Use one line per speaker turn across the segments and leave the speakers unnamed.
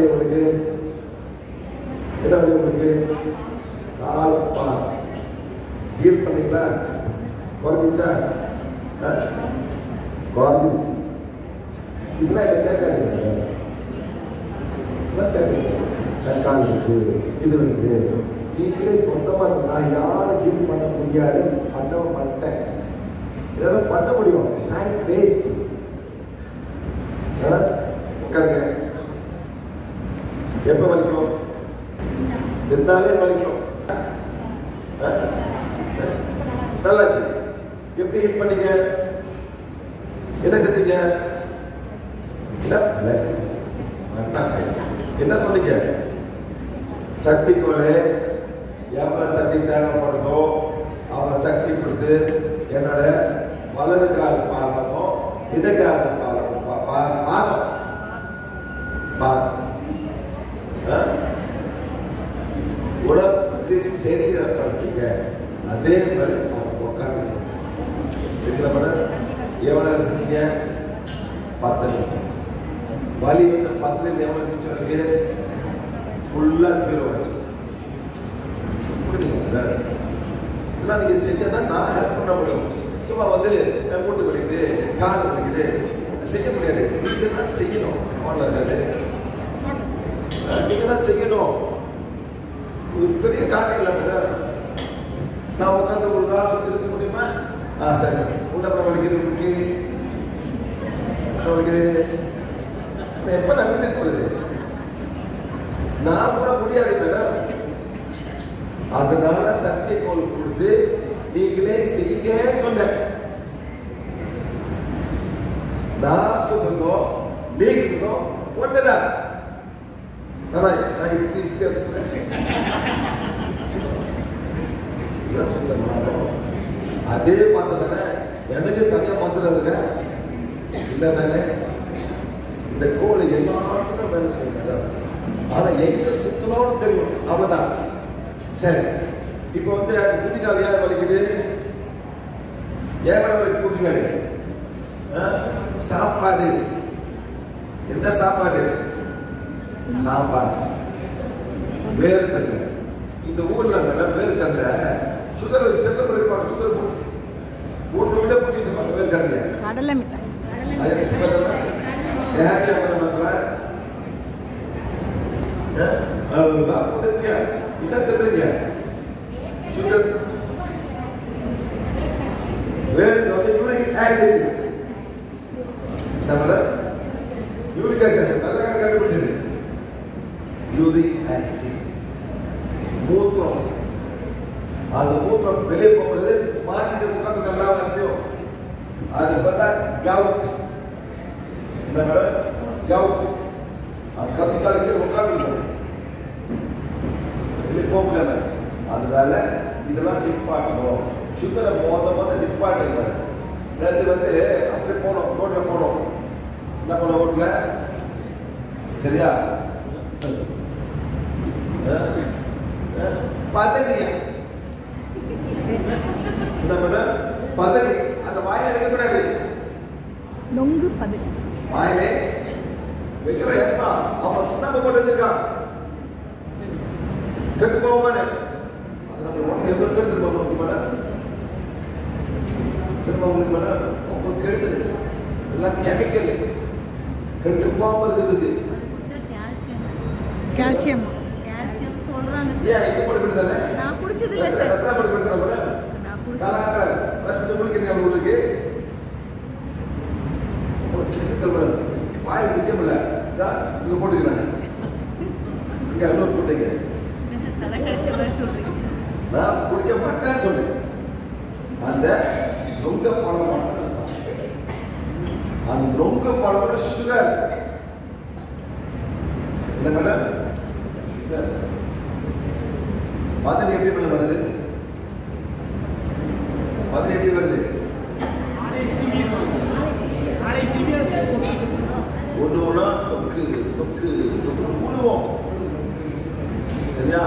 வழி உங்களுக்கு? என்ன வழி உங்களுக்கு? கால் பால் ஹீல் பண்ணீங்களா? குறைஞ்சிச்சா? குறைஞ்சிருச்சு. இதெல்லாம் இதை கேட்காதீங்க. கால் இருக்கு, இது இருக்கு. நீங்களே சொந்தமாக சொன்னால் யாரும் ஹீல் பண்ண முடியாது. பண்ண மாட்டேன். இதெல்லாம் பண்ண முடியும். Time waste. உட்காருங்க. எப்போ வலிக்கும்? இருந்தாலே வலிக்கும். நல்லாச்சு. எப்படி ஹீல் பண்ணீங்க? என்ன செஞ்சீங்க? என்ன சொன்னீங்க? சக்தி கோலே எவ்வளவு சக்தி தேவைப்படுதோ அவ்வளவு சக்தி கொடுத்து என்னோட வலது கால் பாதமும் இடக்கால பாதம் உடம்புக்கு சரீரப்படுத்தீங்க. அதே மாதிரி உட்காந்து சரிங்களா மேடம்? எவ்வளவு நேரம் செஞ்சீங்க? 10 நிமிஷம். வலி வந்து 10ல எவ்வளவு நிமிஷம் இருக்கு? ஃபுல்லா 0 ஆச்சு. புரியுதுங்களா? இதெல்லாம் நீங்க செஞ்சதான் நான் ஹெல்ப் பண்ண முடியும். சும்மா வந்து மூட்டு வலிக்குது, கால் வலிக்குது செய்ய முடியாது. நீங்க தான் செய்யணும். ஆன்ல இருக்காது, நீங்க தான் செய்யணும். ஒரு பெரிய காரியம் இல்லை மேடம். நான் உட்காந்து ஒரு நாள் சொல்லி இருக்க முடியுமா? சரி, உண்டப்பட வலிக்குது உங்களுக்கு எப்ப நான் வீட்டுக்கு போகுது? நான் கூட முடியாது மேடம். அதனால சக்தி கோல் கொடுத்து நீங்களே செய்ய சொன்ன. நான் சொல்லணும், நீங்களும் ஒண்ணுதான். நான் இப்படி சொல்றேன். அதே மாதிரி தானே எனக்கு தனியா மந்திரம் இல்ல இல்ல தானே? இந்த கோல் எல்லாத்துக்கும் வேலை செய்யணும். ஆனா எங்க சுத்தணும்னு தெரியும், அவ்வளவுதான். சரி, இப்ப வந்து குதிகால் ஏன் வலிக்குது? ஏன் மேடம் வலிக்கு குதிகால்? சாப்பாடு. என்ன சாப்பாடு? சாப்பாடு. வேர்க்கடலை. இந்த ஊர்ல மேடம் வேர்க்கடலை சுகர் செக்கர் பண்ணிருப்பாங்க. சுகர் போட்டு விட பூச்சி வேர்க்கடலை கடலை மிட்டாய். என்ன தெரியுங்க? Sugar uric acid. Uric acid நல்ல கண்டுபிடிச்சது. யூரிக் ஆசிட் மூத்திரம். அந்த மூத்திரம் வெளியே போகும்போது மாட்டிட்டு உட்காந்து நல்லா வரைக்கும். அது பார்த்தா கவுட். என்ன மேடம்? கவுட். கப்பிக்காலுக்கு உட்காந்து வெளியே போக முடியாம. அதனால இதெல்லாம் நிப்பாட்டணும். சுகரை மொத நிப்பாட்டுங்க. நேற்று வந்து அப்படியே போனோம், ரோட்ல போனோம். என்ன பண்ண ரோட்ல? சரியா? பதனி. என்ன மேடம்? பதனி. அந்த வாயில வைக்கக்கூடாது. நொங்கு பதனி வாயிலே வைக்கிற எப்பா அவன் சுண்ணாம்பு போட்டு வச்சிருக்கான். கெட்டு போவானே. அது நம்ம உடனே எவ்வளவு கெடுத்து போகணும் மேடம்? திரும்ப உங்களுக்கு மேடம் உங்களுக்கு கெடுது எல்லாம் கெமிக்கல். கெட்டு போகாம இருக்கிறதுக்கு கால்சியம் சொல்றாங்க. ஏன் இது போட்டு தானே நான் குடிச்சது இல்ல சார். எத்தனை போட்டு கொடுத்தா மேடம்? நான் குடிச்சது காலாங்கற பிரஷ் குடிக்கிறீங்க உங்களுக்கு. ஒரு கெமிக்கல் மேடம் வாய் குடிக்கல. தான் இங்க போட்டுக்கிறாங்க. இங்க அலோட் போட்டீங்க. நான் குடிக்க மாட்டேன்னு சொன்னேன். அந்த நொங்க பழம் மட்டும் சாப்பிட்டேன். அந்த நொங்க பழம் சுகர். என்ன மேடம்? சுகர். பதனி எப்படி மேடம் வருது? பதனி எப்படி வருது? ஒன்று ஒன்றா தொக்கு தொக்கு தொக்கு முழுவோம். சரியா?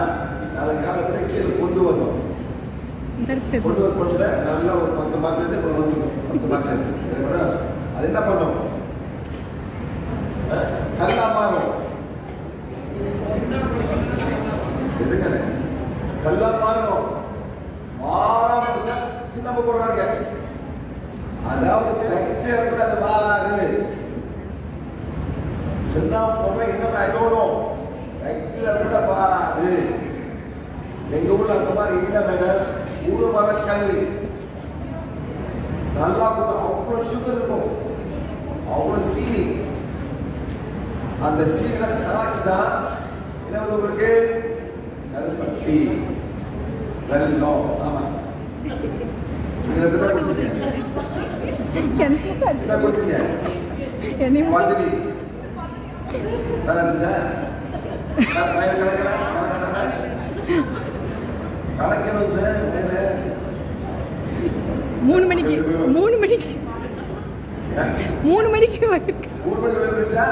நாளை காலப்படி கீழே கொண்டு வரணும். கொண்டு வர போச்சுல நல்லா ஒரு 10 மார்க்லேருந்து 10 மார்க்லேருந்து அது என்ன பண்ணும்? கல்லா மாறும். எல்லாம் மாறணும். மாறாம இருந்தா சின்ன போடுறாங்க. அதாவது பாக்டீரியா கூட அது மாறாது. சின்ன போக இன்னும் ஆயிடணும். பாக்டீரியா கூட மாறாது. எங்க ஊர்ல அந்த மாதிரி இல்லை மேடம். ஊரு மரக்கல் நல்லா அவ்வளோ சுகர் இருக்கும், அவ்வளோ சீனி. அந்த சீனில காய்ச்சி தான் என்ன வந்து உங்களுக்கு கருப்பட்டி வெல்லம். ஆமா, நீங்க என்ன குடிச்சீங்க? என்ன குடிச்சீங்க? பஜ்ரி நல்லா இருந்துச்சா? கலக்கணும் சார்.
3 மணிக்கு 3 மணிக்கு 3 மணிக்கு
வந்துச்சா?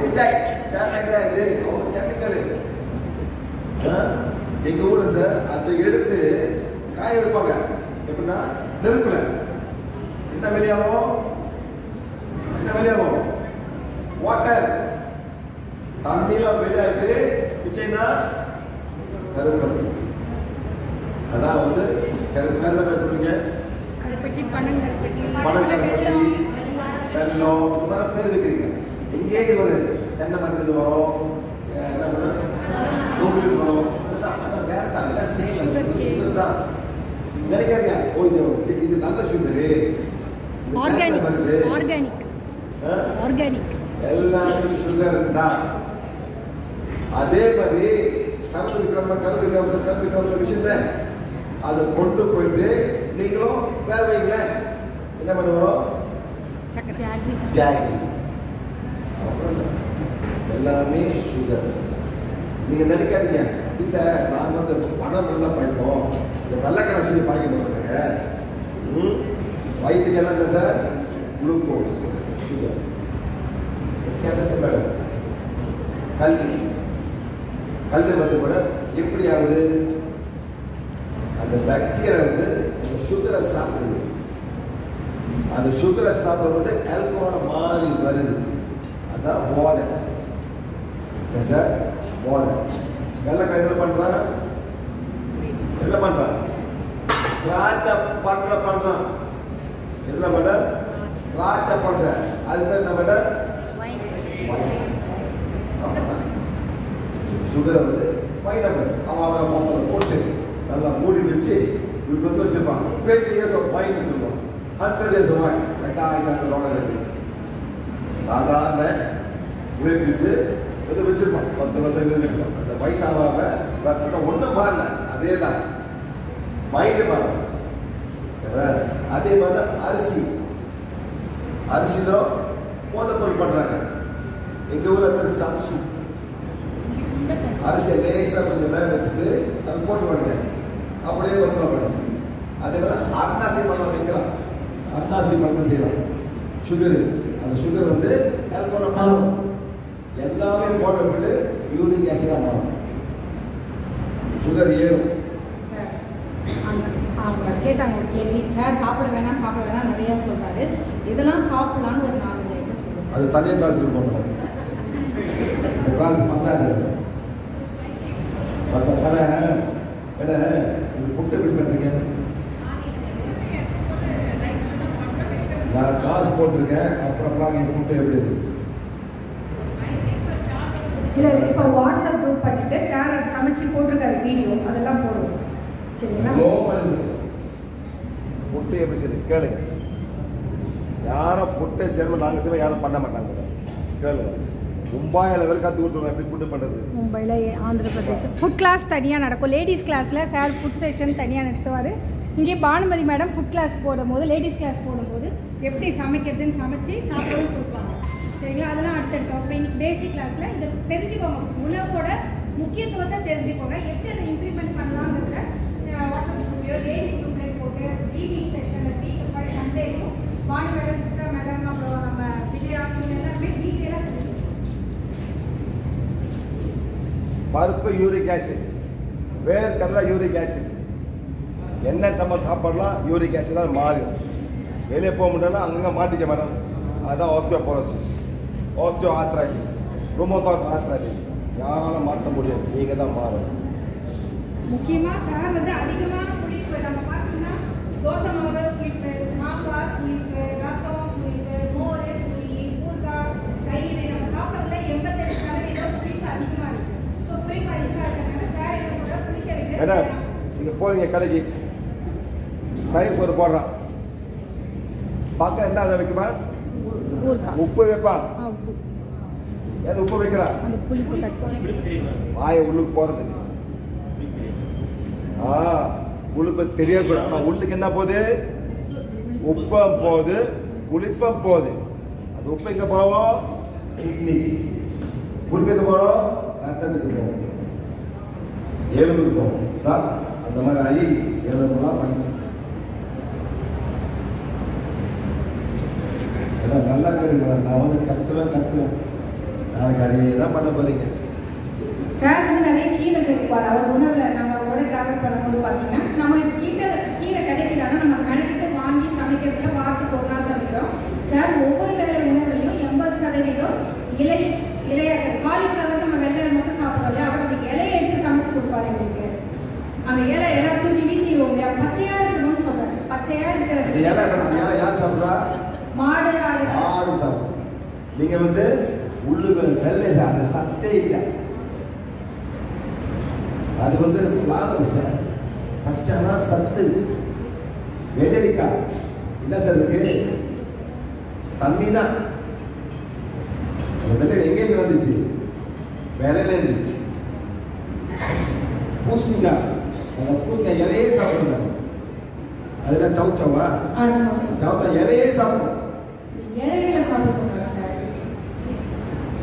விஜய் தேவையில்லை, இது அவங்க கெமிக்கல். எங்க ஊர்ல சார் அதை எடுத்து காய வைப்பாங்க. எப்படின்னா நெருப்புல. என்ன வெளியாகும்? வாட்டர் தண்ணியில வெளியாயிட்டு விஜய்னா கருப்பட்டி. அதான் வந்து கருப்பட்டி சொல்றீங்க. பனங்கருப்பட்டி, வெல்லம், இந்த மாதிரி பேர் வைக்கிறீங்க. எங்கேயும் ஒரு தென்னை மரத்துல வரும், என்ன பண்ண நூலில் வரும். அதான் வேற தான், எல்லாம் சேம் சுகர் தான். நினைக்காதீங்க, ஓ இது நல்ல சுகரு,
ஆர்கானிக்
எல்லாமே சுகர் தான். அதே மாதிரி கருத்து விக்கிரம விஷயத்த அதை கொண்டு போயிட்டு நீங்களும் வேற வைங்க. என்ன பண்ணுவோம்? ஜாகரி. எல்லாமே சுகர். நீங்க நினைக்காதீங்க, இல்ல நாங்க வந்து பணம் தான் பயன்போம், இந்த வெள்ளக்கரசி பாக்கி பண்ணுறாங்க. வயிற்றுக்கு என்ன இல்லை சார்? Glucose, sugar. மேடம் கல் வந்து கூட எப்படி ஆகுது? அந்த பாக்டீரியா வந்து அந்த சுகரை சாப்பிடுது. அந்த சுகரை சாப்பிடும்போது ஆல்கஹால் மாறி வருது. அதான் போதை. சார் போதை. வெள்ளக்காய் என்ன பண்றான்? திராட்சை பழத்துல பண்றான். எதுல மேடம்? திராட்சை பழத்தை. அது பேர் என்ன மேடம்? சுகரை வந்து வைட்டமின் அவங்க மொத்தம் போட்டு நல்லா மூடி வச்சு இவருக்கு வந்து வச்சிருப்பாங்க. 20 years of wine சொல்லுவாங்க. 100 years of wine. 2000 சாதாரண கிரேப் ஜூஸ் எது வச்சிருப்பான். 10 வருஷம் வச்சிருப்பான். அந்த வயசாக ஒன்றும் மாறல, அதே தான். மைண்டு மாறும். அதே மாதிரி அரிசியிலும் போதை பொருள் பண்றாங்க. எங்க ஊர்ல பேர் சம்சு. அரிசியை லேசா கொஞ்சம் வேக வச்சுட்டு அது போட்டு பண்ணுங்க, அப்படியே வந்துடும் மேடம். அதே மாதிரி அன்னாசி பழம் வைக்கலாம். அன்னாசி பழம் செய்யலாம். சுகரு, அந்த சுகர் வந்து ஆல்கஹால் மாறும். எல்லாமே போட்டு யூரிக் ஆசிடா மாறும். சுகர் ஏறும்.
அவங்க கேட்டாங்க ஒரு கேள்வி, சார் சாப்பிட வேணாம் நிறையா சொல்றாரு, இதெல்லாம் சாப்பிடலான்னு ஒரு 4 ஐட்டம் சொல்லுங்க.
அது தனியாக கிளாஸ் கொடுப்போம். இந்த கிளாஸ் பத்தாது. புட்டு எப்படி பண்றீங்க? நான் கிளாஸ் போட்டிருக்கேன், அப்புறம் பாருங்க புட்டு எப்படி இருக்கு.
இல்லை இப்போ வாட்ஸ்அப் குரூப் பண்ணிட்டு சார் அது சமைச்சு போட்டிருக்காரு வீடியோ, அதெல்லாம் போடுவோம். சரிங்களா?
புட்டு எப்படி சரி கேளுங்க. யாரும் புட்டை சேர்வு நாங்கள் சேர்வு யாரும் பண்ண மாட்டாங்க. கேளுங்க. மும்பையில் வரை கற்றுக் கொடுத்துருவோம் எப்படி புட்டு பண்ணுறது.
மும்பையில், ஆந்திர பிரதேசம் ஃபுட் கிளாஸ் தனியாக நடக்கும். லேடிஸ் கிளாஸில் சார் ஃபுட் செஷன் தனியாக நடத்துவார். இங்கே பானுமதி மேடம் ஃபுட் கிளாஸ் போடும்போது, லேடிஸ் கிளாஸ் போடும்போது எப்படி சமைக்கிறதுன்னு சமைச்சு சாப்பிடவும் கொடுப்பாங்க. சரிங்களா? அதெல்லாம் அடுத்த இன்னைக்கு பேசிக் கிளாஸில் இதை தெரிஞ்சுக்கோங்க. உணவோட முக்கியத்துவத்தை தெரிஞ்சுக்கோங்க. எப்படி அதை இம்ப்ளிமெண்ட் பண்ணலாங்கிறத வாட்ஸ்அப் குரூப்லையோ லேடிஸ் குரூப்லேயும் போட்டு ஈவினிங் செஷனில் வீக் 5 சண்டேலையும் பானு மேடம், சித்ரா மேடம், அப்புறம் நம்ம விஜயா எல்லாருமே டீட்டெயிலாக தெரிஞ்சுக்கோங்க.
பருப்பு யூரிக் ஆசிட், வேர்க்கடலை யூரிக் ஆசிட், என்ன சாப்பிடலாம் யூரிக் ஆசிட் மாறிடும். வெளியே போக முடியலன்னா அங்கங்கே மாட்டிக்க மேடம். அதுதான் ஆஸ்டியோபோரோசிஸ், ஆஸ்டியோ ஆர்த்ரைட்டிஸ், ருமோட்டாய்ட் ஆர்த்ரைட்டிஸ். யாராலும் மாற்ற முடியாது, நீங்கள் தான் மாறணும்.
முக்கியமாக சார் வந்து அதிகமான புளிப்பு நம்ம பார்த்தீங்கன்னா தோசை மாவு புளிப்பு, சாம்பார் புளிப்பு, ரசம் புளிப்பு, மோர் புளி, ஊறுகாய், தயிர் நம்ம சாப்பிட்றதுல 88% புளிப்பு அதிகமாக இருக்குது. ஸோ புளிப்பு அதிகமாக இருக்கிறதுனால சார் என்ன சொல்ற புளிக்க
மேடம்
வைக்க
இங்கே போறீங்க கடைக்கு தயிர் சோறு போடுறான் பார்க்க என்ன அதை வைக்குமா
ஊறுகாய்
உப்பு வைப்பான்
உப்பு
ஏது உப்பு வைக்கிறான்
அந்த புளிப்பு கட்டு
வாயை உள்ளுக்கு போறது உளுப்பு தெரியக்கூடாது ஆனால் உள்ளுக்கு என்ன போகுது உப்பம் போகுது புளிப்பம் போகுது அது உப்பு எங்க போவோம் கிட்னிக்கு புளிப்பு எங்க போவோம் ரத்தத்துக்கு போவோம் எலும்புக்கு போவோம் அந்த மாதிரி ஆகி எலும்புலாம் பண்ணி நல்லா கேட்டுங்களா நான் வந்து கத்துவேன் நாளைக்கு அதே தான் பண்ண போறீங்க.
சார் வந்து நிறைய கீரை சேர்த்துக்குவார் அவர் உணவில். நம்ம அவரோட ட்ராவல் பண்ணும்போது பார்த்தீங்கன்னா நம்ம கீரை கிடைக்குதானா நம்ம மெனக்கிட்டு வாங்கி சமைக்கிறதுல வாத்து போகலாம் சமைக்கிறோம். சார் ஒவ்வொரு வேலை உணவுலையும் 80% இலையா இருக்குது. காலிஃப்ளவர் நம்ம வெள்ளை மட்டும் சாப்பிட்றோம் இல்லையா, அவர் அந்த இலையை எடுத்து சமைச்சு கொடுப்பாரு எங்களுக்கு. அந்த இலை எல்லாம் தூக்கி வீசிடுவோம் இல்லையா, பச்சையா இருக்கணும்னு சொல்றாரு. பச்சையா இருக்கிறது
யார் சாப்பிட்றா?
மாடு ஆடு
சாப்பிடும். நீங்க வந்து உள்ளுகள் வெள்ளை சாப்பிட சத்தே இல்லை, அது வந்து ஃப்ளாவர் சார். பச்சைனா சத்து. வெள்ளரிக்காய் என்ன சார் இருக்கு? தண்ணி தான். அந்த வெள்ளை எங்கேருந்து வந்துச்சு? வேலையிலேருந்து. பூசணிக்காய், அந்த பூசணிக்காய் இலையே சாப்பிடுங்க. அதுதான் சவுச்சவா? சவுச்சா இலையே சாப்பிடும்.
இலையில சாப்பிட சொல்றாரு சார்.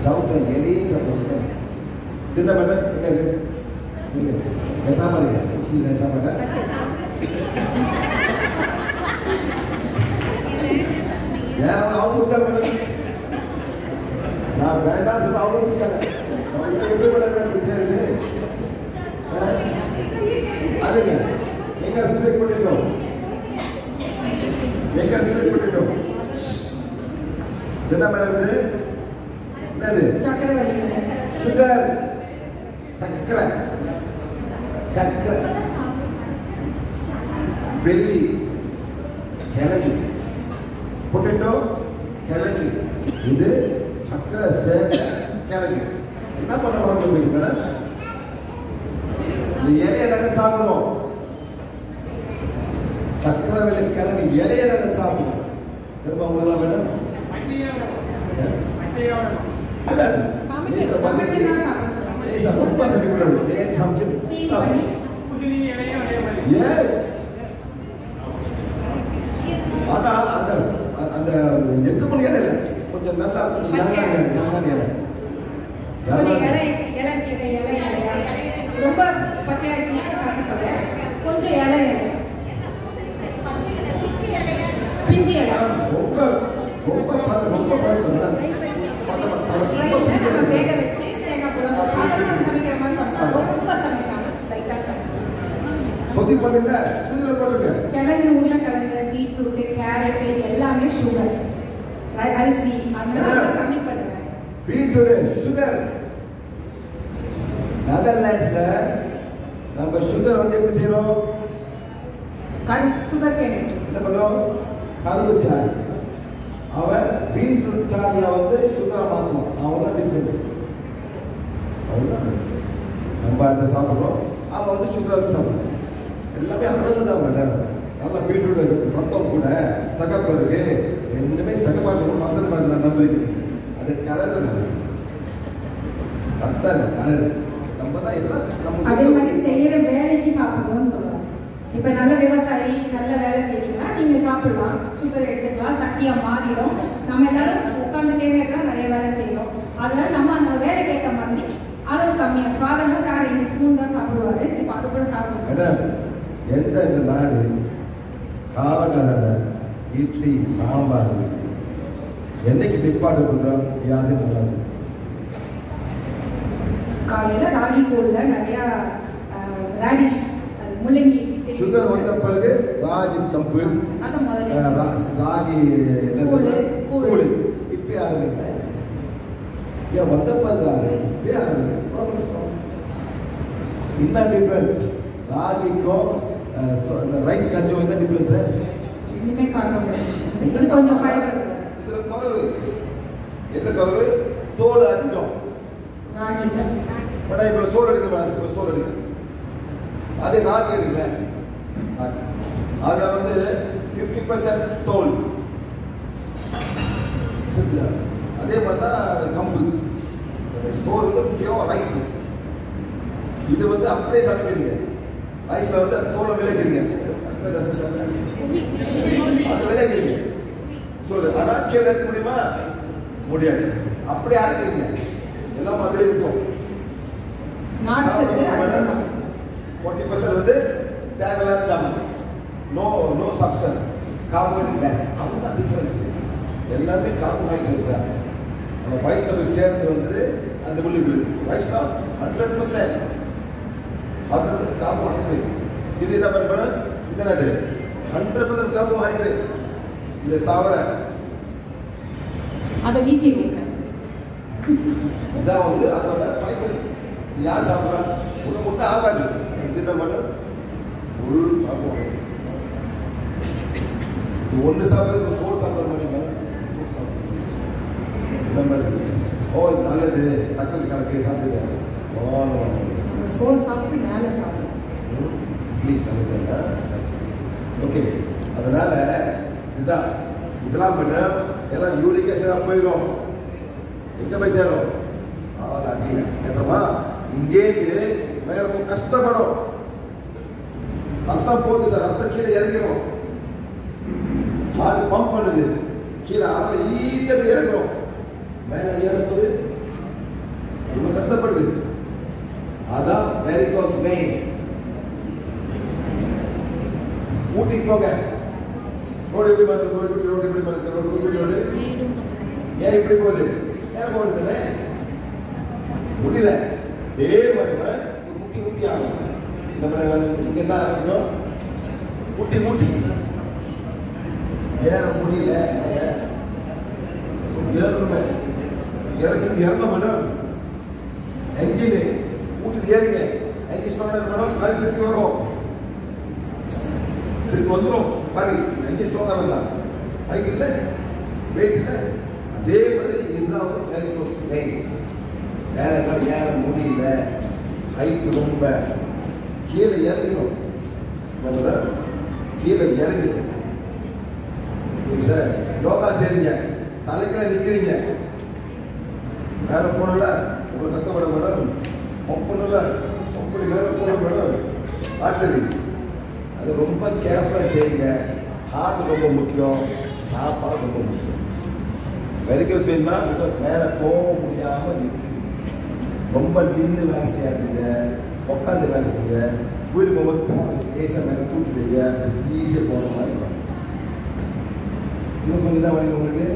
சவுச்சா இலையே சாப்பிடும். தின்ன மேடம் எங்க சாப்பாடு சாப்பாடு ஏன் அவங்க முடிச்சாங்க மேடம்? நான் வேண்டாம் சொல்ல அவங்க முடிச்சாங்க. எப்படி மேடம் அதுங்க எங்க ஸ்வீட் பண்ணிட்டோம், எங்க ஸ்வீட் பண்ணிட்டோம். என்ன மேடம் இது? என்னது?
சக்கரை
சுகர். சக்கரை சக்கரை வெள்ளி கிழங்கு பொட்டேட்டோ கிழங்கு இது சக்கரை சேர்ந்த கிழங்கு. என்ன பண்ண மேடம்? இந்த இலையை நாங்கள் சாப்பிடுவோம். சக்கரை வெள்ளி கிழங்கு இலையை நாங்கள் சாப்பிடுவோம். திரும்ப உங்களெல்லாம் மேடம் ஆனா அந்த எட்டு மணி இலை இல்லை, கொஞ்சம் நல்லா
ரொம்ப பச்சையாச்சு கொஞ்சம் இலை பிஞ்சி இலை நம்ம வேக வச்சு தேங்காய் போடணும். சாதாரண சமைக்கிற மாதிரி சமைச்சா ரொம்ப சமைக்காம லைட்டாக சமைச்சு
சொதி பண்ணுங்க.
கிழங்கு, உருளைக்கிழங்கு, பீட்ரூட்டு, கேரட் எல்லாமே சுகர். அரிசி அதெல்லாம் கம்மி பண்ணுங்க.
Beetroot sugar. நெதர்லாண்ட்ஸ்ல நம்ம சுகர் வந்து எப்படி செய்யறோம்?
சுகர் கேன்
என்ன பண்ணுவோம்? கரும்பு சாறு. அவன் பீட்ரூட் சாறுல வந்து சுகரை மாற்றுவான். அவன் தான் டிஃபரன்ஸ். அவன் நம்ம அதை சாப்பிட்றோம், அவன் வந்து சுகரை வச்சு சாப்பிடுவான். எல்லாமே அழகு தான் மேடம். நல்லா பீட்ரூட் ரத்தம் கூட சகப்பு இருக்கு. என்னமே சகப்பாக ரத்தம் மாதிரி தான் நம்ம இருக்குது. அது கலர் ரத்தம் கலர். நம்ம தான் எல்லாம்
அதே மாதிரி செய்யற வேலைக்கு சாப்பிடணும்னு சொல்றாங்க. இப்ப நல்ல விவசாயி நல்ல வேலை செய்யறீங்கன்னா நீங்க சாப்பிடலாம், சுகர் எடுத்துக்கலாம், சக்தியா மாறிடும். நம்ம எல்லாரும் உட்காந்துட்டே தான் நிறைய வேலை செய்யறோம். அதனால நம்ம வேலைக்கு ஏற்ற மாதிரி அளவு கம்மியா சாதம் சார் 2 ஸ்பூன் தான் சாப்பிடுவாரு. இப்ப அது கூட சாப்பிடுவோம்.
எந்த இந்த நாடு காலகால இட்லி சாம்பார் என்னைக்கு நிப்பாட்டு பண்றோம்? யாது நல்லா
காலையில ராகி கூழ்ல நிறைய ராடிஷ் முள்ளங்கி.
சுகர் வந்த பிறகு ராகி கம்பு, ராகி கூழ் இப்ப ஆரம்பிக்கல. ஏன் வந்த பிறகு இப்ப ஆரம்பிக்க என்ன டிஃபரன்ஸ்? ராகிக்கும் ரைஸ் கஞ்சும் என்ன டிஃபரன்ஸ்?
ரெண்டுமே கார்போஹைட்ரேட். இது கொஞ்சம் ஃபைபர்.
இதுல குறைவு. எதுல குறைவு? தோல் அதிகம்.
ராகில.
பட் இப்போ சோறு எடுக்க சோறு எடுக்க. அதே ராகி எடுக்கல. அதுல வந்து 50% தோல். அதே மாதிரி தான் கம்பு. சோறு வந்து பியோர் ரைஸ். இது வந்து அப்படியே சமைக்கிறீங்க. ரைஸ்ல வந்து தோலை விளைக்கிறீங்க. அது விளைக்கிறீங்க சோறு. ஆனால் கீழே எடுக்க முடியுமா? முடியாது. அப்படியே அரைக்கிறீங்க. எல்லாம் மாதிரி இருக்கும். 40% வந்து தேவையில்லாத தாமம். No substance. Carbohydrate less. அதுதான் டிஃபரன்ஸ். எல்லாமே கார்போஹைட்ரேட் தான். நம்ம வயிற்றுல போய் சேர்ந்து வந்து அந்த புள்ளி விழுது. ரைஸ்னா 100% கார்போஹைட்ரேட். இது என்ன பண்ணணும்? இது என்னது? 100% கார்போஹைட்ரேட். இது தவிர
அதை வீசிடுவோம் சார்.
இதான் வந்து அதோட ஃபைபர். யார் சாப்பிட்றா? ஒன்றும் ஆகாது. இது என்ன பண்ணும்? Full carbohydrate. இது ஒன்று சாப்பிட்றது சோறு சாப்பிட்றது மாதிரி ஓ நல்லது. தக்கல் கலக்கு சாப்பிடுது.
சோறு சாப்பிட்டு மேலே சாப்பிடும்.
ப்ளீஸ் அதுதாங்க. ஓகே. அதனால இதுதான் இதெல்லாம் பண்ண எல்லாம் யூரிக் ஆசிடாக போயிடும். எங்கே போய் தேடும்? அடியில் ஏற்றமா இங்கேருந்து மேலே போய் கஷ்டப்படும். ரத்தம் போகுது சார். ரத்தம் கீழே இறங்கிடும். ஹார்ட் பம்ப் பண்ணுது. கீழே அதில் ஈஸியாக இறங்கும். மேலே ஏறும்போது ரொம்ப கஷ்டப்படுது. அதான் வெரிகோஸ் வெயின். ஊட்டிக்கு போங்க. ரோடு எப்படி பண்ணுறது? ரோடு எப்படி பண்ணுறது? ரோடு ஏன் இப்படி போகுது? ஏன் போடுதுல்ல முடியல. அதே மாதிரி முட்டி முட்டி ஆகும். இங்கே என்ன ஆகணும்? முட்டி முட்டி ஏற முடியல. ஏறணுமே. இறங்க மேடம். என்ஜினு வீட்டுக்கு ஏறிங்க. Engine strong madam. காடி திருப்பி வரும். திருப்பி வந்துடும் காடி. என்ஜின் ஸ்ட்ராங்காக இருந்தா பைக் இல்லை, வெயிட் இல்லை. அதே மாதிரி இதுதான் வந்து வெரிகோஸ் வெயின். வேற ஏற முடியல. ஹைட்டு ரொம்ப கீழே இறங்கிடும். கீழே இறங்கிடும் சார். யோகா செய்றீங்க. தலைக்கெல்லாம் நிற்கிறீங்க. மேலே போகணும்ல. உங்களுக்கு கஷ்டப்பட மேடம். பம்பணும்ல. அப்படி மேலே போகணும் மேடம். ஆட்டுது. அது ரொம்ப கேர்ஃபுல்லாக செய்யுங்க. ஹார்ட் ரொம்ப முக்கியம். சாப்பாடு ரொம்ப முக்கியம். வெரிகோஸ் வெயின் தான். பிகாஸ் மேலே போக முடியாமல் நிற்குது. ரொம்ப நின்று வேலை செய்யாதுங்க. உட்காந்து வேலை செய்யுங்க. வீடு போகும்போது லேசாக மேலே தூக்கி வைங்க. ஈஸியாக போகிற மாதிரி இருக்கும். இன்னும் சொல்லி தான் வாங்க உங்களுக்கு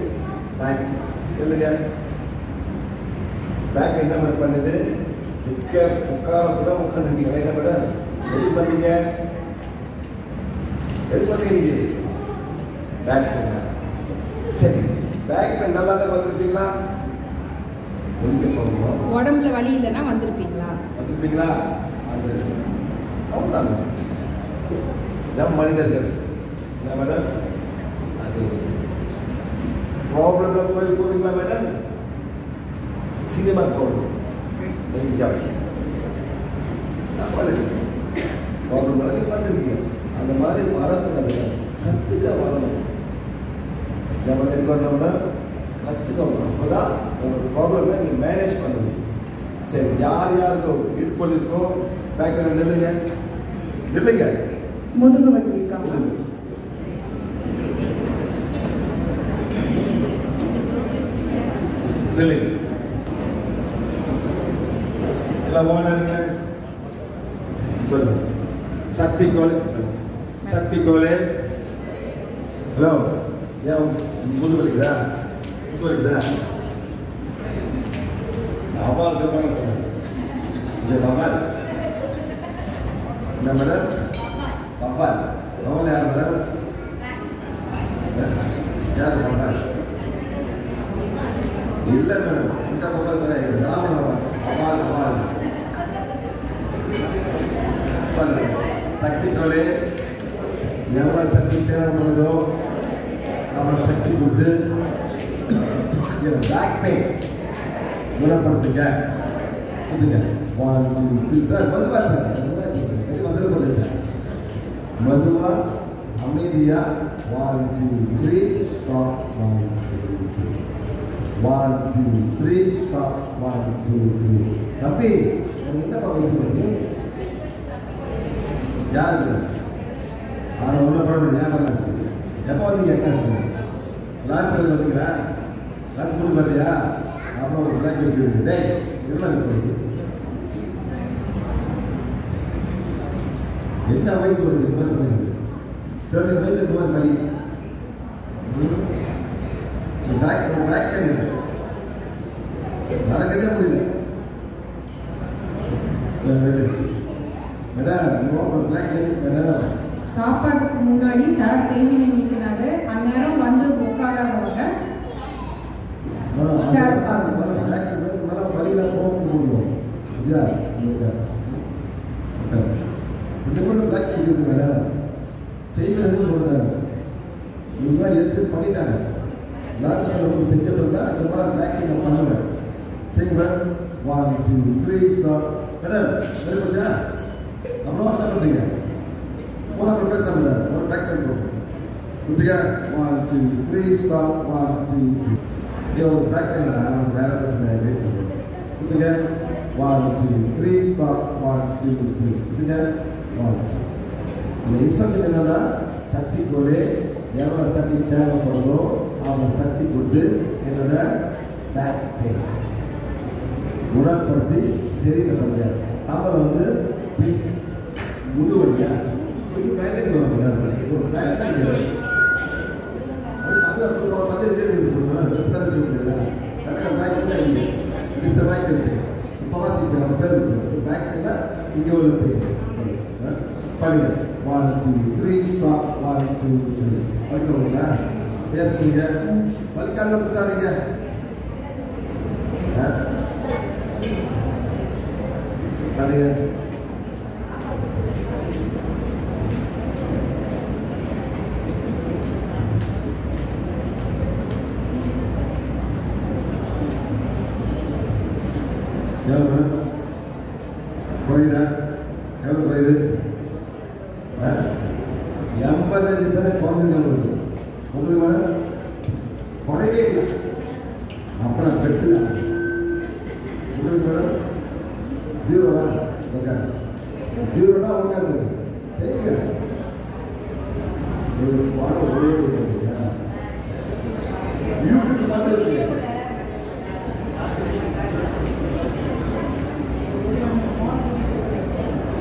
பேக் இல்லைங்க. பேக் என்ன மாதிரி பண்ணுது? உட்கார கூட உட்காந்துருக்கீங்க. என்ன மேடம்? எது பண்ணீங்க? எது பண்ணீங்க நீங்க? பேக் பண்ண. சரி, பேக் பெயின் நல்லா தான் வந்திருப்பீங்களா? கொஞ்சம் சொல்லணும்.
உடம்புல வலி இல்லைன்னா வந்திருப்பீங்களா?
அது அவ்வளோதான். நம் மனிதர்கள் என்ன மேடம்? அது ப்ராப்ளம்ல போவீங்களா மேடம்? சினிமா போகணும். என்ஜாய் ப்ராப்ளம் நீங்கள் பார்த்துருக்கீங்க. அந்த மாதிரி வரக்கூடாது. கற்றுக்க வரணும். நம்ம எதுக்கு வரணும்னா கற்றுக்கணும். அப்போ தான் உங்களோட ப்ராப்ளமை நீங்கள் மேனேஜ் பண்ணணும். சரி, யார் யாருக்கோ இடுப்பல் இருக்கோ பேக் நில்லுங்க. நில்லுங்க.
முதுகு வலி இருக்காங்க.
நில்லுங்க. எல்லாம் ஓடாடுங்க. சொல்லுங்க. சக்தி கோலே. சக்தி கோலே. ஹலோ. ஏன் முதுகு வலிக்குதா? முதுகு வலிக்குதா? அவால் கவனம். இது பவால். என்ன மேடம்? பவால். பவால் யார் மேடம்? யார் பவால்? இல்லை மேடம். எந்த பவால் மேடம்? பிராமண பவால். அவால் அவால். ஆண்டவரே எவ்வளோ சக்தி தேவைப்படுதோ அவ்வளோ சக்தி கொடுத்து பேக் பெயின் குணப்படுத்துங்க. கொடுங்க. 1 2 3 சார் மெதுவா சார் மெதுவா சார் வந்துட போகுது சார். மெதுவா அமைதியா 1 2 3 ஸ்டாப் 1 2 3 1 2 3 ஸ்டாப் 1 2 3. தம்பி உங்களுக்கு என்னப்பா வயசு வருது? யாருக்கு? ஆறு ஒன்றும் பண்ண முடியாது. ஏன் வரலாம் சார்? எப்போ வந்தீங்க கிளாஸுக்கு? லான்ச் பண்ணி வந்தீங்களா? லான்ச் பண்ணி பார்த்தியா? அப்புறம் ஒரு பிளாக் இருக்குது. டேய் என்ன வயசு வருது? என்ன வயசு வருது? இந்த மாதிரி பண்ணிருக்கு 13 வயசு இந்த மாதிரி மணி பேக் பெயின் நடக்கவே முடியல. மேடம் பிளாக் மேடம்
சாப்பாட்டுக்கு முன்னாடி சார் சேமியை நீக்கினாரு. அந்நேரம் வந்து உட்காரவங்க
வழியில போக முடியும். இந்த மாதிரி பிளாக் இருக்கு மேடம் செய்வேன்னு சொல்றாங்க. இவங்களாம் எடுத்து பண்ணிட்டாங்க. லான்ச் பண்ணும்போது செஞ்ச பிறகு அந்த மாதிரி பிளாக் நான் பண்ணுவேன். செய்வேன் 1 2 3 ஸ்டாப். மேடம் சரி போச்சா? அப்புறம் என்ன பண்ணுறீங்க? போன அப்புறம் பேசலாம் மேடம். ஒரு பேக் பண்ணி சுத்தியா 1 2 3 ஸ்டாப் 1 2 3. இது ஒரு பேக் பண்ணா நம்ம வேற பிரச்சனை வெயிட் பண்ணுவோம். சுத்தியா 1 2 3 ஸ்டாப் 1 2 3. சுத்தியா 1. அந்த இன்ஸ்ட்ரக்ஷன் என்னன்னா சக்திக்குள்ளே எவ்வளோ சக்தி தேவைப்படுதோ அவங்க சக்தி கொடுத்து என்னோட பேக் பெயின் குணப்படுத்தி சரிப்படுங்க. தமிழ் வந்து பின் முதுவலியா கொஞ்சம் மேலே வர முடியாது. ஸோ பேக் தான் இங்கே அது தமிழ் தட்டை தெரிஞ்சு தர சொல்ல முடியாதா? எனக்கு பேக் தான் இங்கே இது செவ்வாய்க்கு இருக்கு. தொலைசி நம்ம பேர் இருக்குது. ஸோ பேக் தான் இங்கே உள்ள பெயின் பண்ணுங்க. 1 2 3 ஸ்டாப் 1 2 3. வலிக்கிறீங்களா? பேசுறீங்க வலிக்காத சுத்தாதீங்க. பண்ணுங்க. எவ்வளோ குறையுதா? எவ்வளோ குறையுது? 85 பேரை குறைஞ்சிருக்காங்க. உங்களுக்கு மேடம் குறைவே இல்லை. அப்புறம் பெட்டு தான் உங்களுக்கு மேடம் 0வா? உட்காந்து 0னா உட்காந்து செய்யுங்க. ஒரு பாடம் ஒரே இல்லையா? யூடியூப் பார்த்து இருக்கு.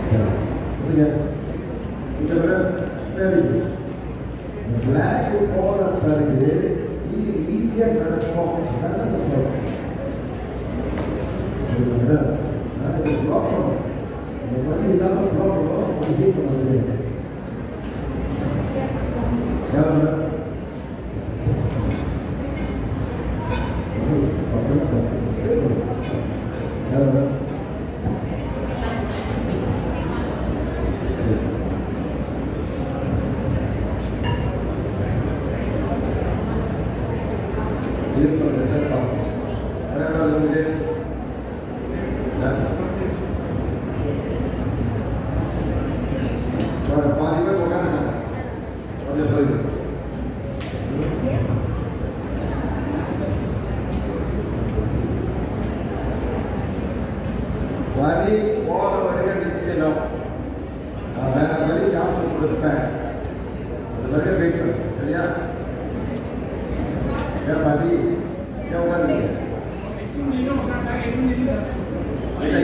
சரி இந்த மேடம் வெரி குட். பிளாக் போன பிறகு இது ஈஸியாக நடக்கும். அதான் சொல்கிறேன். நான் இதை ப்ளாக் பண்ணுவேன். இந்த வழி இல்லாமல் ப்ளாக் பண்ணுவோம். ஒரு ஹீட் பண்ண முடியும். வலி போன வரைக்கும் நிற்கணும். நான் வேற வழி காமிச்சு கொடுப்பேன். அது வரைக்கும் வெயிட் பண்ணு. சரியா? ஏன் பாட்டி ஏன் உட்காந்துங்க?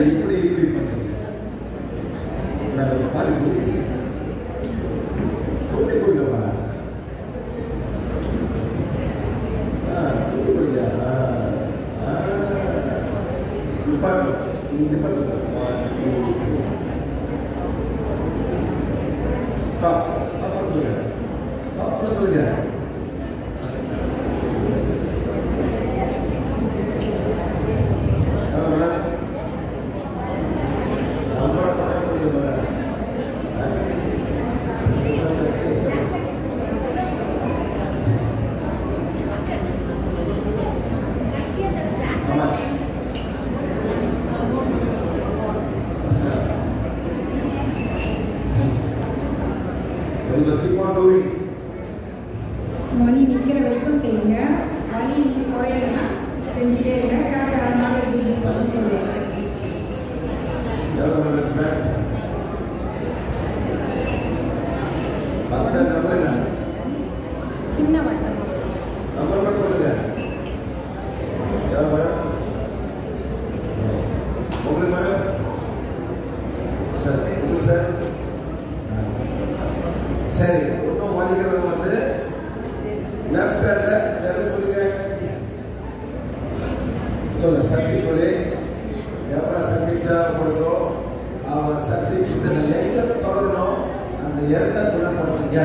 இப்படி இப்படி பண்ணுங்க. பாட்டி சொல்லி கொடுக்கப்பா. சொல்லி கொடுங்க. Stop. Apa சொல்லுங்க? Stop பண்ண சொல்லுங்க. மேடம் நம்பரை பண்ண முடியும் madam. much? You must keep on doing.
வலி நிற்கிற வரைக்கும் செய்யுங்க. வலி குறையலைன்னா செஞ்சுட்டே இருங்க. சார் அதனால எப்படி பண்ணணும்னு சொல்லுவாங்க. சின்ன வட்டம்
நம்பர் மட்டும் சொல்லுங்க. யார் மேடம்? உங்களுக்கு மேடம்? சார் உங்களுக்கு சார் சரி. ஒன்றும் வலிக்கிறவங்க வந்து லெஃப்ட் ஹேண்ட்ல இந்த இடத்துல சொல்லுங்க. சொல்லுங்க. சக்தி போலே எவ்வளோ சக்தி தேவைப்படுதோ அவங்க சக்தி கொடுத்து எங்க தொடரணும் அந்த இடத்த குணப்படுத்துங்க.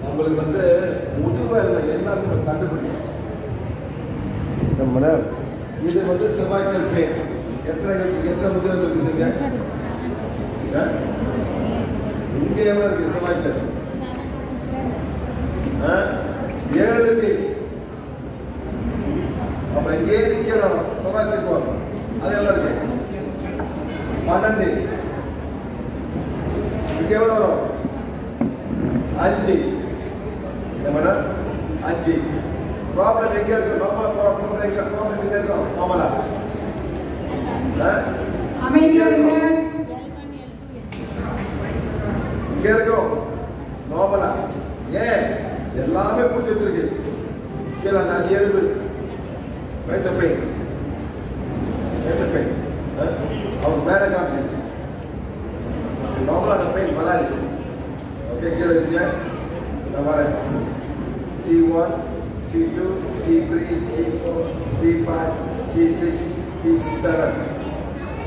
நம்மளுக்கு வந்து முதுவெலும்பு எல்லாத்தையும் கண்டுபிடிக்கும். இது வந்து செவ்வாய்க்கல் பெயின். எத்தனை முதுவெலும்பு இருக்குதுங்க? இங்கே எவ்வளோ இருக்கு செவ்வாய்க்கல்? 7 இருக்கு. அப்புறம் இங்கே கீழே வரும் தொராசிக் வரும். அது எல்லாம் இருக்கு 12. இங்கே எவ்வளோ வரும்? 5. மேடம் 5. ப்ராப்ளம் எங்கே இருக்கு? நார்மலா ப்ராப்ளம் எங்கே இருக்கும்? நார்மலா
அமைதியா இருங்க.
இங்கே இருக்கும் நார்மலா. ஏன் எல்லாமே பிடிச்சி வச்சிருக்கு கீழே அந்த 5 எலும்பு. பேசப்பை அவர் மேலே காமிக்க நார்மலாக பெயின் வராது. ஓகே, கீழே இருக்கீங்க. நான் வரேன். T1, T2, T3, T4, T5, T6, T7,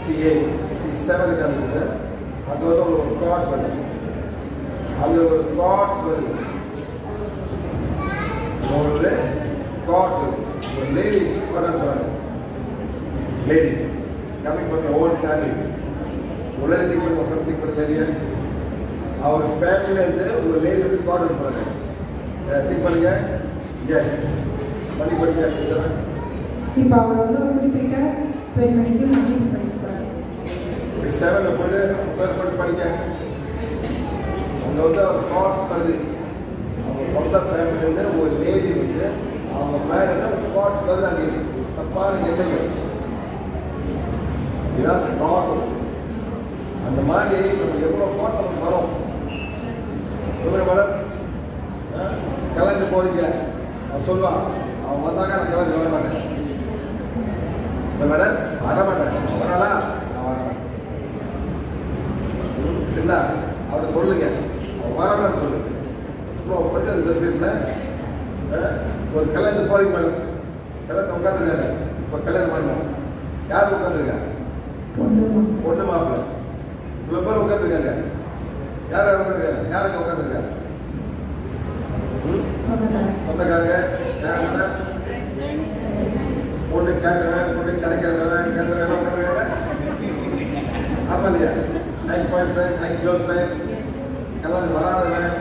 T8, T7 காமிங்க சார். அது வந்து ஒரு கார்ட்ஸ் வருது. அது ஒரு கார்ட்ஸ் வருது. ஒரு கார்ட்ஸ் வருது. ஒரு லேடி கொண்டாந்து போகிறாங்க. Lady coming from your own family. உடனே திங்க் பண்ண லேடியா அவர் ஃபேமிலியிலேருந்து ஒரு லேடி வந்து கார்டு போகிறாங்க. திங்க் பண்ணுங்க. எஸ் பண்ணி படிக்க பேசுகிறேன்.
இப்போ அவர் வந்து குறிப்பிட்ட பெண்மணிக்கு முடிவு பண்ணியிருப்பாரு.
7 போய்ட்டு படிக்க அங்கே வந்து அவர் கார்ட்ஸ் வருது. அவங்க சொந்த ஃபேமிலியிலேருந்து ஒரு லேடி வந்து அவங்க மேலே கார்ட்ஸ் வருது. அங்கே தப்பான எண்ணங்கள் இதான் நார்மல். அந்த மாதிரி நம்ம எவ்வளோ போட்டோம் வரும் சொல்லுங்க மேடம். கலந்து போறீங்க அவன் சொல்லுவான். அவன் வந்தாங்க நான் கலந்து வர மாட்டேன். மேடம் வர மாட்டேன். அவனால் சில வீட்டில் ஒரு கல்யாணம் போறீங்க மேடம், கல்யாணத்தை உட்காந்துருக்காங்க. இப்போ கல்யாணம் பண்ணணும், யார் உட்காந்துருக்காங்க? பொண்ணு மாப்பிள்ளை. இவ்வளோ பேர் உட்காந்துருக்காங்க. யார் யார் உட்காந்துருக்காங்க? யாருக்கு உட்காந்துருக்காங்க? சொந்தக்காரங்க. யாருன்னா பொண்ணு கேட்டவன், பொண்ணு கிடைக்காதவன், கேட்டவன் உட்காந்துருக்காங்க. ஆமா இல்லையா? எக்ஸ் பாய் ஃப்ரெண்ட், எக்ஸ் கேர்ள் ஃப்ரெண்ட், கல்யாணம் வராதவன்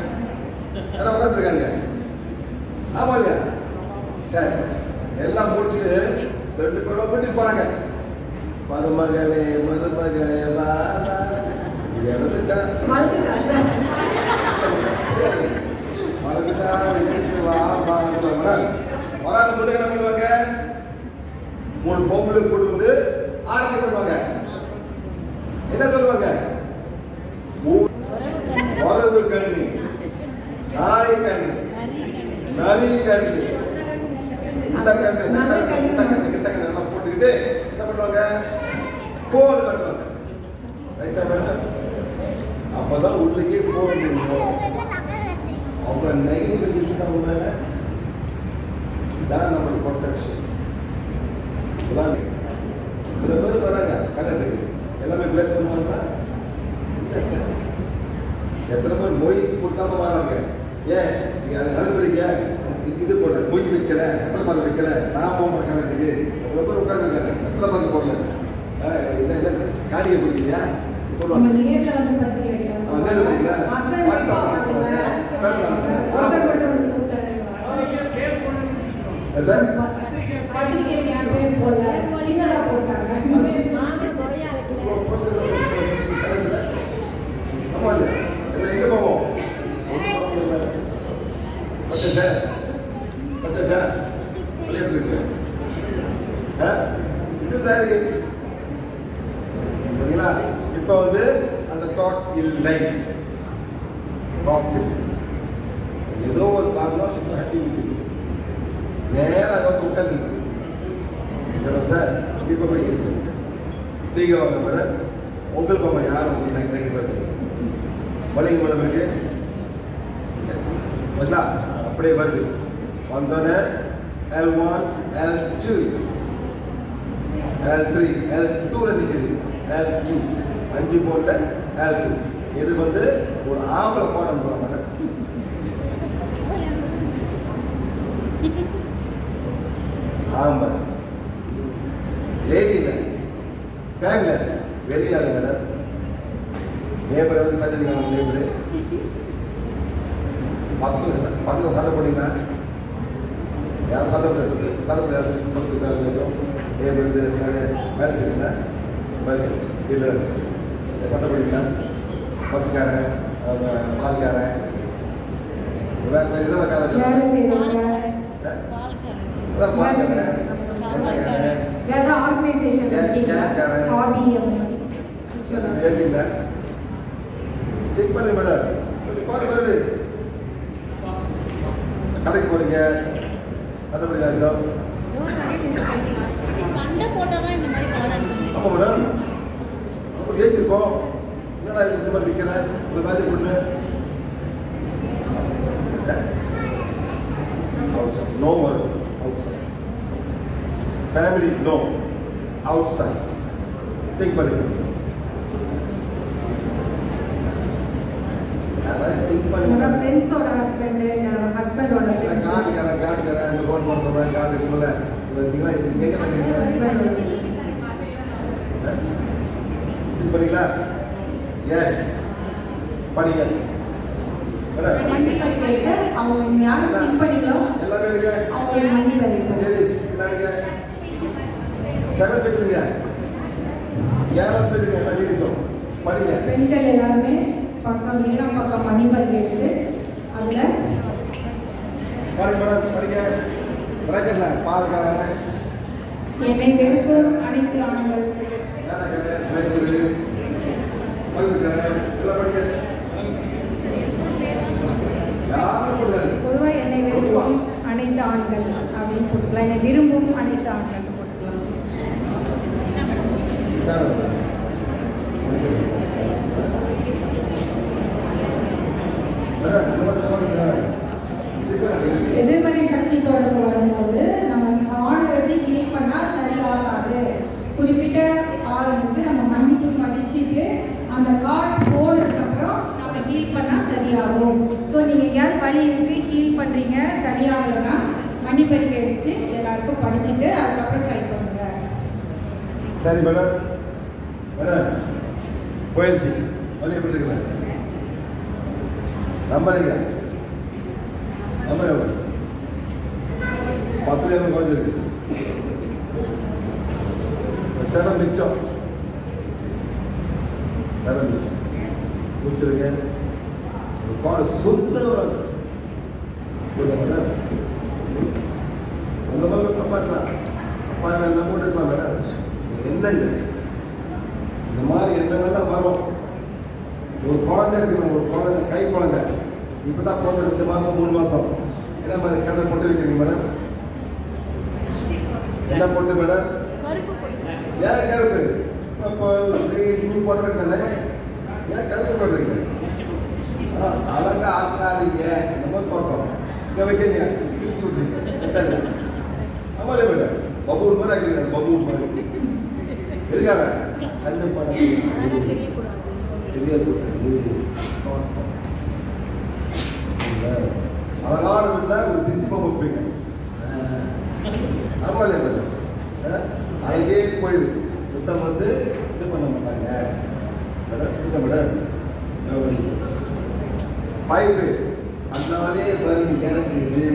யாரும் உட்காந்துருக்காங்க. ஆமா இல்லையா? சரி, எல்லாம் முடிச்சுட்டு 2 பேரும் வீட்டுக்கு போறாங்க. மருமகளே மருமகளே வா எடுத்துட்டா வளர்ந்துட்டா இருக்கு வா வராது முன்னாடி என்ன பண்ணுவாங்க? 3 பொம்பளை கூட்டு வந்து ஆரத்தி பண்ணுவாங்க. என்ன சொல்லுவாங்க? உறவு கண்ணி, நாய் கண்ணி, நரி கண்ணி, இந்த கண்ணு கிட்ட கண்ணு எல்லாம் போட்டுக்கிட்டு என்ன பண்ணுவாங்க? கோடு கட்டுவாங்க. ரைட்டா மேடம்? அப்பதான் உள்ளே போகணும். அவங்க நெகட்டிவ் மேல இதான் நம்மளுக்கு ப்ரொடெக்ஷன். சில பேர் வராங்க கல்யாணத்துக்கு, எல்லாமே பிளேஸ் பண்ணுவாங்களா? இல்லை சார். எத்தனை பேர் மொய் கொடுக்காம வராங்க? ஏன் நீங்க அதை அனுப்புறீங்க? இது போல மொய் வைக்கல, எத்தனை பால் வைக்கல, நான் போக மாட்டேன் கல்யாணத்துக்கு. எவ்வளோ பேர் உட்காந்துருக்காங்க, எத்தனை பால் போடல, என்ன காடியை பிடிக்கலையா சொல்லுவாங்க. சார் ஆமா இல்ல எங்க போவோம்? இப்ப வந்து அந்த தாட்ஸ் இல்லை. ஏதோ ஒரு காரணம் நேராக வந்து உட்காந்து சார் இப்ப போய் நீங்க வாங்க மேடம், உங்களுக்கு அவங்க யாரும் வலிங்க மேடம் இருக்கு அப்படியே வருது. வந்தோடனே L1, L2, L3, L2 நிற்குது. L2 5 போட்ட L2. இது வந்து ஒரு ஆம்பளை பாடம் போட மாட்டேன். ஆம்பளை லேடி இல்லை, ஃபேமிலி வெளியாளு மேடம். நேபரை வந்து சந்திக்கிறாங்க. நேபரு பக்கத்தில் சண்டை போட்டீங்களா? யாரும் சண்டை போட்டு சண்டை போட்டு நேபர்ஸ் வேலை செய்யுங்களா? வீட்டில் சண்டை போட்டீங்களா? பஸ்ஸுக்காரன், பால்காரன், இதெல்லாம் வருது. கடைக்கு போறீங்க,
சண்டை போட்டாதான் இந்த மாதிரி
ஆமா மேடம். பேசிருக்கோம், என்னடா இந்த மாதிரி விற்கிறேன், இந்த வேலையை பொண்ணு outside, no work outside. Family, no. Outside. Think பண்ணுங்க. Think பண்ணுங்க.
ஃப்ரெண்ட்ஸோட ஹஸ்பண்டோட
காட்டுக்காரன் இந்த கோட் போடுறவன் காட்டுக்குள்ள நீங்களா எங்க பண்ணுறீங்க? திங்க் பண்ணீங்களா? எஸ் படிங்க.
அவங்க யாரும் திங்க் பண்ணிங்களோ
எல்லாமே எடுங்க.
அவங்க மணி பண்ணிக்கலாம்.
லேடிஸ் எல்லாருங்க 7 பேஜ்ங்க. 7 பேஜ்ங்க எல்லா லேடிஸும் படிங்க.
பெண்கள் எல்லாருமே பக்கம் நேரம் பக்கம் மணி பல்லி எடுத்து அதில்
படிங்க. பிரச்சனை பால்காரன்,
என்னை பேசும் அனைத்து ஆண்கள், பொதுவாக என்னை விரும்பும் அனைத்து ஆண்கள் அப்படின்னு போட்டுக்கலாம். என்னை விரும்பும் அனைத்து ஆண்கள் போட்டுக்கலாம். வச்சு எல்லாருக்கும் படிச்சுட்டு அதுக்கப்புறம் ட்ரை பண்ணுங்க.
சரி மேடம். மேடம் போயிடுச்சு. வழி எப்படி இருக்கிறேன் நம்புறீங்க? நம்புறேன். 10 நேரம் குறைஞ்சிருக்கு. 7 மிச்சம். 7 மிச்சம். முடிச்சிருங்க. பாரு சொற்கள் வராது. உங்க மகள் தப்பா இருக்கலாம். அப்பா எல்லாம் போட்டுருக்கலாம் மேடம். என்னங்க இந்த மாதிரி என்னென்னலாம் வரும். ஒரு குழந்தை இருக்கணும். ஒரு குழந்தை கை குழந்தை இப்பதான் போட்டு 2 மாசம் 3 மாசம் என்ன மாதிரி கண்ணை போட்டு வைக்கிறீங்க மேடம்? என்ன போட்டு மேடம்? ஏன் கருப்பு? இப்போ நீ போட வேண்டியதானே? ஏன் கருப்பு போடுறீங்க? அழகா ஆக்காதீங்க. இந்த மாதிரி தோட்டம் இங்கே வைக்கிறீங்க. கிழிச்சு விட்டுருங்க. ஆமாலே மேடம். பபூர் மாதிரி ஆக்கிறீங்க. பபூர் மாதிரி எதுக்காக? கண்ணு பண்ண தெரியக்கூடாது. அழகான வீட்டில் ஒரு திஸ்தி பொம்மை வைப்பீங்க. ஆமாலே மேடம். அழகே போயிடுது. புத்தம் வந்து இது பண்ண மாட்டாங்க மேடம். புத்த மேடம் 5 அதனாலே வருது இறங்குது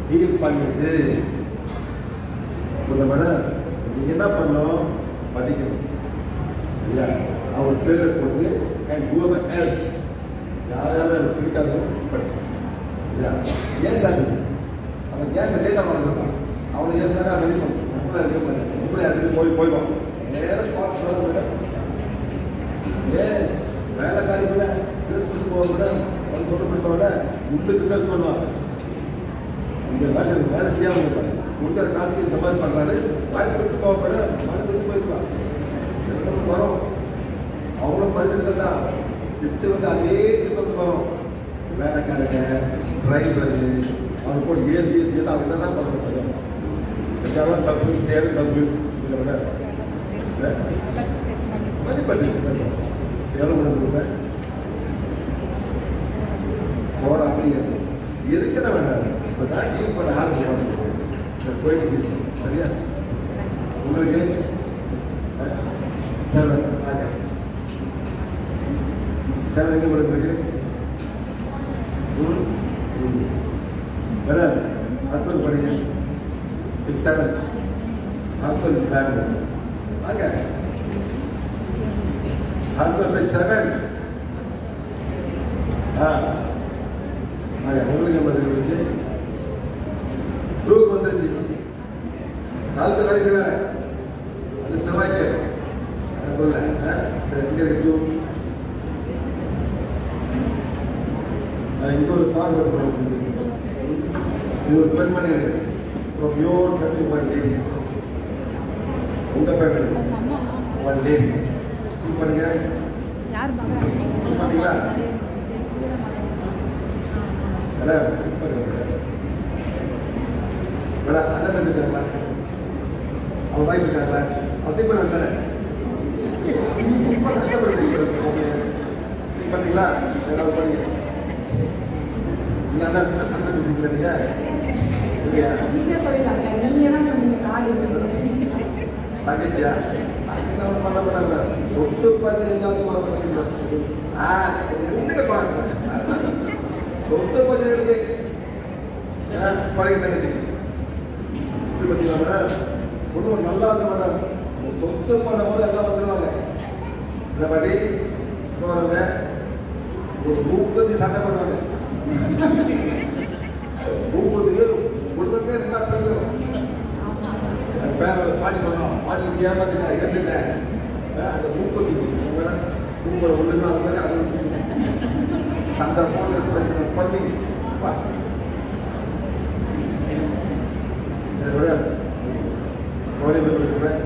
ஹீல் பண்ணுது. புத்த மேடம் நீங்கள் என்ன பண்ணணும்? படிக்கணும். சரியா? அவன் பேரை போட்டு அண்ட் whoever else யார் யாரும் பிடிக்காதோ படிச்சு. இல்லையா? கேஸ் ஆகுது. அவன் கேஸை லேட்டாக வாங்கிருப்பான். அவனை கேஸ்னாக்கா ரெடி பண்ணும். உங்களை இருக்க மாட்டேன். உங்களை அதுக்கு போயிடுவான். நேரம் பார்த்து சொல்ல விட எஸ் வேலைக்காரி விட பேஸ் பண்ணி போக விட அவன் சொல்ல முடியும் விட உள்ளுக்கு பேஸ் பண்ணுவாங்க. இங்கே வேலை செய்யாமல் இருப்பாங்க. கொடுக்குற காசுக்கு இந்த மாதிரி பண்ணுறாரு. வாய்ப்பு விட்டு போக விட மனசுக்கு போயிடுவான். வரும் அவங்களும் மனிதர்கள் தான். திட்டு வந்து அதே திட்டம் வரும். வேலைக்காரங்க டிரைவர் அவனுக்கு போய் ஏசி அவங்க தான் பண்ணுவாங்க. செஞ்சாலும் தப்பு சேரும் தப்பு இதை விட மதிப்பட்டு எவ்வளோ பண்ண கொடுப்பேன் 4 அப்படியாது எதுக்கு நான் வேண்டாம். இப்போ தான் டீம் பண்ண ஆரம்பிச்சு போயிட்டு சரியா? உங்களுக்கு 7 ஆக 7 எங்கே இருக்கு மேடம்? ஹஸ்பண்ட் படிங்க. It's 7. Husband and family. Okay. Husband by 7. உங்களுக்கு என்ன பண்ணுறீங்க? டூக்கு வந்துருச்சு. காலத்து வயது வேற. அது செவ்வாய்க்கு. அதை சொல்ல எங்கே இருக்கு டூ? இங்கே ஒரு கார்டு வருது. இது ஒரு பெண்மணி இருக்கு. From your family, one lady. உங்க family, one lady. சூப் பண்ணுங்க. யார் பாங்க? பாத்தீங்களா? மேடம், மேடம் அண்ணன் தம்பி இருக்காங்களா? அவன் வைஃப் இருக்காங்களா? அவன் பண்ண வந்தானே ரொம்ப கஷ்டப்படுது. பண்ணீங்களா? ஏதாவது பண்ணுங்க. நீங்க அண்ணன் பேசிக்கல நீங்க
நீங்க சொல்லலாம். நீங்க தான் சொன்னீங்க காடு
தங்கச்சியா? தங்கச்சி அவனை பண்ண மாட்டாங்க. சொத்து பார்த்து எதாவது தங்கச்சி உண்மையை பார்க்க சொத்து பார்த்து இருக்கு பழைய தங்கச்சி இப்படி பார்த்தீங்களா மேடம்? குடும்பம் நல்லா இருக்கு மேடம். சொத்து பண்ணும் போது எல்லாம் வந்துடுவாங்க. இந்த பாட்டி வரவங்க ஒரு ஊக்கத்தி சண்டை பண்ணுவாங்க. ஊக்கத்துக்கு குடும்பமே ரெண்டா பிரிஞ்சிடும். பேர பாட்டி சொன்னோம். பாட்டி ஏமாத்திட்டேன் எடுத்துட்டேன். அந்த ஊக்கத்துக்கு உங்களை ஒழுங்கு அந்த மாதிரி அது சண்டை போன பிரச்சனை பண்ணி சரி விட தோழி பண்ணிருப்பேன்.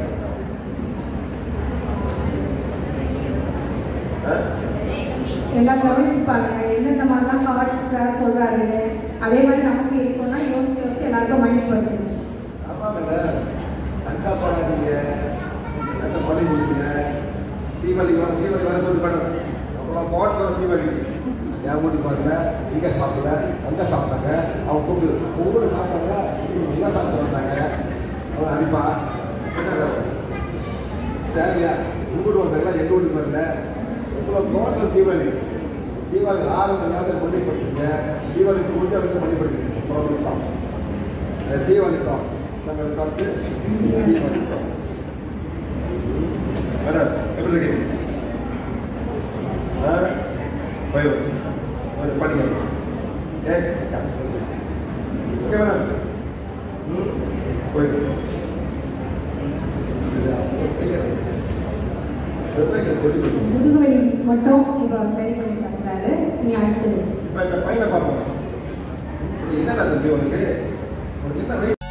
எல்லாம் கவனிச்சு பாருங்க. எந்தெந்த மாதிரிலாம் கார்ட்ஸ் சார் சொல்றாருன்னு அதே மாதிரி நமக்கு இருக்கும்னா யோசிச்சு யோசிச்சு எல்லாருக்கும் மைண்ட் படிச்சிருச்சு.
ஆமா மேடம், சண்டை போடாதீங்க. அந்த பள்ளி கொடுங்க. தீபாவளி வரும்போது மேடம் அவ்வளோ கார்ட்ஸ் வரும். தீபாவளிக்கு என் வீட்டுக்கு பாருங்க, இங்கே சாப்பிடல அங்கே சாப்பிட்டாங்க. அவங்க கூப்பிட்டு ஒவ்வொரு சாப்பிட்டாங்க நல்லா சாப்பிட்டு வந்தாங்க. அவன் அடிப்பா என்ன தேவையா உங்க வீட்டு வந்தாங்களா எங்கள் வீட்டுக்கு வரல. இப்போ கோட்டில் தீபாவளி 6 எல்லாத்தையும் பண்ணி படிச்சுங்க. தீபாவளிக்கு முடிஞ்ச அளவுக்கு பண்ணி படிச்சுங்க. ப்ராப்ளம் சாப்பிடும் தீபாவளி டாக்ஸ் நம்ம டாக்ஸு தீபாவளி டாக்ஸ் மேடம் எப்படி இருக்கீங்க? பயம் பண்ணிக்கலாம். Okay madam. போயிடும் செவ்வாய்க்கு சொல்லி கொடுக்கணும்.
முதுகுவலி மட்டும் இப்போ சரி பண்ணி பேசுறாரு. நீ அடுத்து
இப்போ இந்த பையனை பார்ப்போம். என்னடா தம்பி உனக்கு என்ன வயசு?